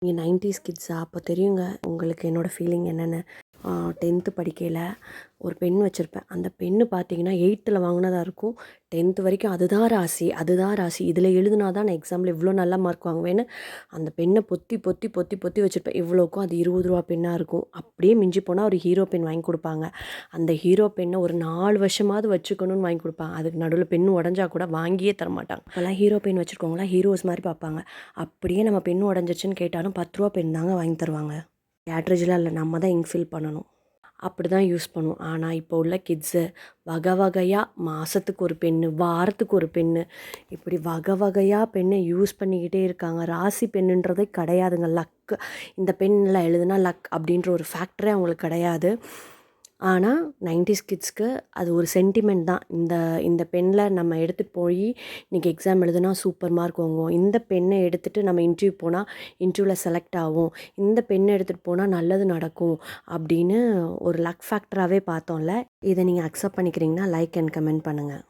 நீங்கள் 90s கிட்ஸா? அப்போ தெரியுங்க உங்களுக்கு என்னோடய ஃபீலிங் என்னென்னு. 10th படிக்கையில் ஒரு பென் வச்சுருப்பேன். அந்த பென்னு பார்த்தீங்கன்னா 8ல் வாங்கினதா இருக்கும். 10th வரைக்கும் அதுதான் ராசி அதுதான் ராசி, இதில் எழுதுனா தான் நான் எக்ஸாமில் இவ்வளோ நல்ல மார்க் வாங்குவேன்னு அந்த பென்னை பொத்தி பொத்தி பொத்தி பொத்தி வச்சுருப்பேன். இவ்வளோக்கும் அது 20 ரூபா பென்னாக இருக்கும். அப்படியே மிஞ்சி போனால் ஒரு ஹீரோ பென் வாங்கி கொடுப்பாங்க. அந்த ஹீரோ பென்னை ஒரு 4 வருஷமாவது வச்சுக்கணும்னு வாங்கி கொடுப்பாங்க. அதுக்கு நடுவில் பென்னு உடஞ்சா கூட வாங்கியே தரமாட்டாங்க. அப்போல்லாம் ஹீரோ பென் வச்சுருக்கவங்களாம் ஹீரோஸ் மாதிரி பார்ப்பாங்க. அப்படியே நம்ம பென்னு உடஞ்சிச்சின்னு கேட்டாலும் 10 ரூபா பென் தாங்க வாங்கி தருவாங்க. கேட்ரேஜெலாம் இல்லை, நம்ம தான் இங்க் ஃபில் பண்ணணும். அப்படி தான் யூஸ் பண்ணுவோம். ஆனால் இப்போ உள்ள கிட்ஸு வகை வகையாக மாதத்துக்கு ஒரு பென்னு, வாரத்துக்கு ஒரு பென்னு, இப்படி வகை வகையாக பென்னை யூஸ் பண்ணிக்கிட்டே இருக்காங்க. ராசி பென்னுன்றதே கிடையாதுங்க. லக்கு, இந்த பென்னில் எழுதுனா லக் அப்படின்ற ஒரு ஃபேக்டரே அவங்களுக்கு கிடையாது. ஆனால் 90s கிட்ஸ்க்கு அது ஒரு சென்டிமெண்ட் தான். இந்த பென்னில் நம்ம எடுத்துகிட்டு போய் இன்றைக்கி எக்ஸாம் எழுதுனா சூப்பர் மார்க் வாங்குவோம், இந்த பென்னை எடுத்துகிட்டு நம்ம இன்டர்வியூ போனால் இன்டர்வியூவில் செலக்ட் ஆகும், இந்த பென்னை எடுத்துகிட்டு போனால் நல்லது நடக்கும் அப்படின்னு ஒரு லக் ஃபேக்டராகவே பார்த்தோம்ல. இதை நீங்கள் அக்செப்ட் பண்ணிக்கிறீங்கன்னா லைக் அண்ட் கமெண்ட் பண்ணுங்கள்.